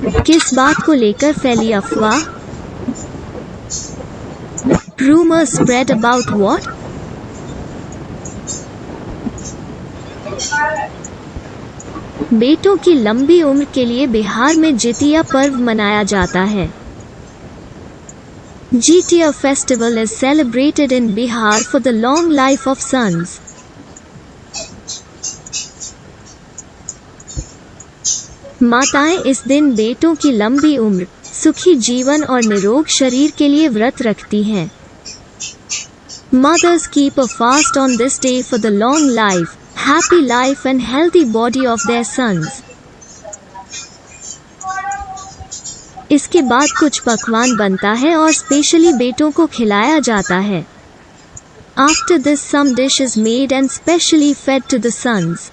किस बात को लेकर फैली अफवाह? Rumors spread about what? बेटों की लंबी उम्र के लिए बिहार में जितिया पर्व मनाया जाता है। Jitiya festival is celebrated in Bihar for the long life of sons. माताएं इस दिन बेटों की लंबी उम्र, सुखी जीवन और निरोग शरीर के लिए व्रत रखती हैं। Mothers keep a fast on this day for the long life, happy life and healthy body of their sons. इसके बाद कुछ पकवान बनता है और स्पेशली बेटों को खिलाया जाता है। After this some dish is made and specially fed to the sons.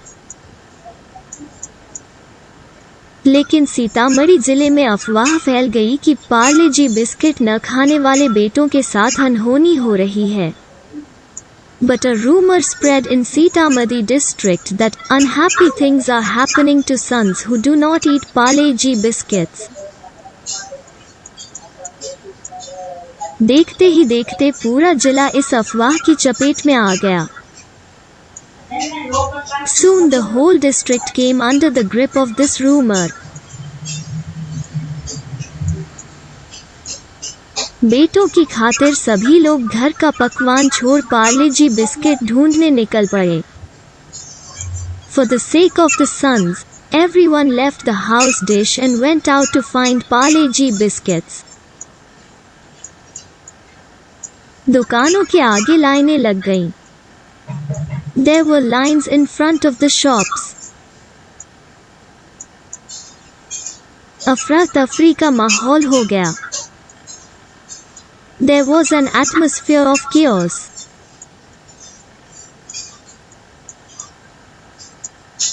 लेकिन सीतामढ़ी जिले में अफवाह फैल गई कि पार्ले जी बिस्किट न खाने वाले बेटों के साथ अनहोनी हो रही है। But a rumor spread in Sitamarhi district that unhappy things are happening to sons who do not eat Parle G biscuits. देखते ही देखते पूरा जिला इस अफवाह की चपेट में आ गया। Soon the whole district came under the grip of this rumor. बेटों की खातिर सभी लोग घर का पकवान छोड़ पार्ले जी बिस्किट ढूंढने निकल पड़े। For the sake of the sons, everyone left the house dish and went out to find Parle G biscuits. दुकानों के आगे लाइनें लग गईं। There were lines in front of the shops. अफरा तफरी का माहौल हो गया। There was an atmosphere of chaos.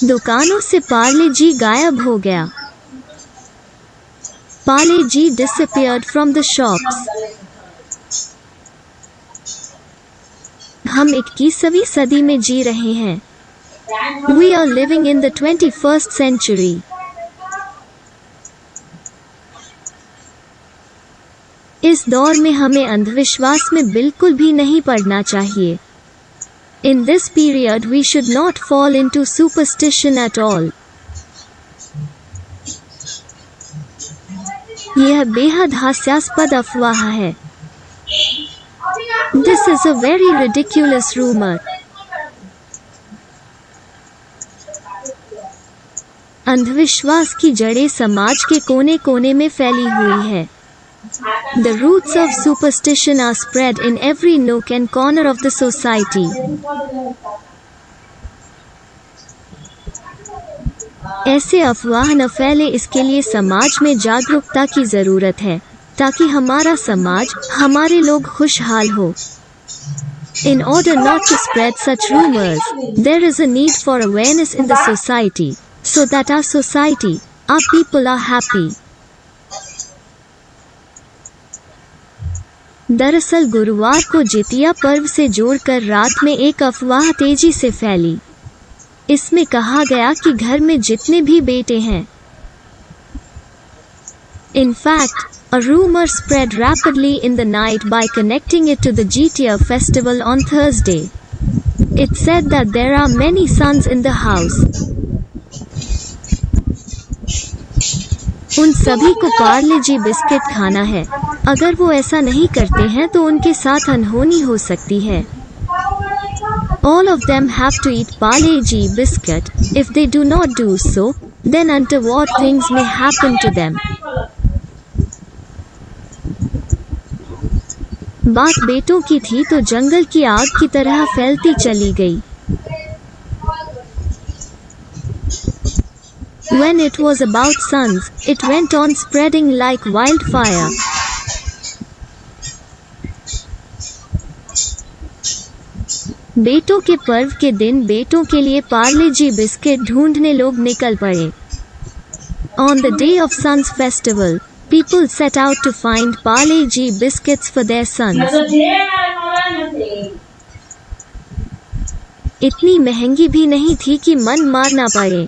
दुकानों से पार्ले जी गायब हो गया। Parle G disappeared from the shops. हम 21वीं सदी में जी रहे हैं। We are living in the 21st century. इस दौर में हमें अंधविश्वास में बिल्कुल भी नहीं पड़ना चाहिए। In this period we should not fall into superstition at all. यह बेहद हास्यास्पद अफवाह है। This is a very ridiculous rumor. अंधविश्वास की जड़ें समाज के कोने कोने में फैली हुई है। The roots of superstition are spread in every nook and corner of the society. ऐसे अफवाह न फैले, इसके लिए समाज में जागरूकता की जरूरत है ताकि हमारा समाज, हमारे लोग खुशहाल हो। In order not to spread such rumors, there is a need for awareness in the society, so that our society, our people are happy. दरअसल गुरुवार को जितिया पर्व से जोड़कर रात में एक अफवाह तेजी से फैली। इसमें कहा गया कि घर में जितने भी बेटे हैं। In fact, a rumor spread rapidly in the night by connecting it to the Jitiya festival on Thursday. It said that there are many sons in the house. उन सभी को पार्ले जी बिस्किट खाना है। अगर वो ऐसा नहीं करते हैं तो उनके साथ अनहोनी हो सकती है। All of them have to eat Parle G biscuit. If they do not do so, then untoward things may happen to them. बात बेटों की थी तो जंगल की आग की तरह फैलती चली गई। When it was about sons, it went on spreading like wildfire. बेटों के पर्व के दिन बेटों के लिए पार्ले जी बिस्किट ढूंढने लोग निकल पड़े। On the day of Sons festival, people set out to find Parle G biscuits for their sons. इतनी महंगी भी नहीं थी कि मन मारना पड़े।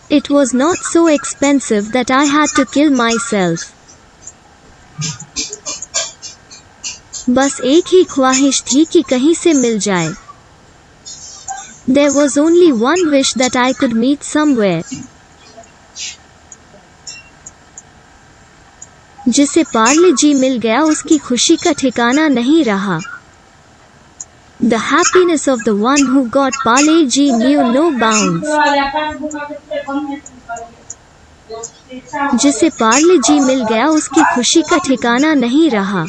It was not so expensive that I had to kill myself. बस एक ही ख्वाहिश थी कि कहीं से मिल जाए. There was only one wish that I could meet somewhere. जिसे पार्ले जी मिल गया उसकी खुशी का ठिकाना नहीं रहा. The happiness of the one who got Parle G knew no bounds. जिसे पार्ले जी मिल गया उसकी खुशी का ठिकाना नहीं रहा.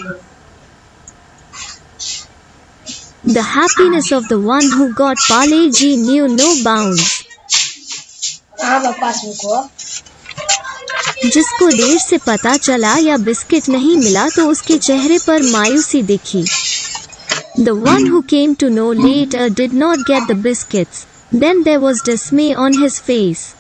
The happiness of the one who got Parle G knew no bounds. जिसको देर से पता चला या बिस्किट नहीं मिला तो उसके चेहरे पर मायूसी दिखी. The one who came to know later did not get the biscuits. Then there was dismay on his face.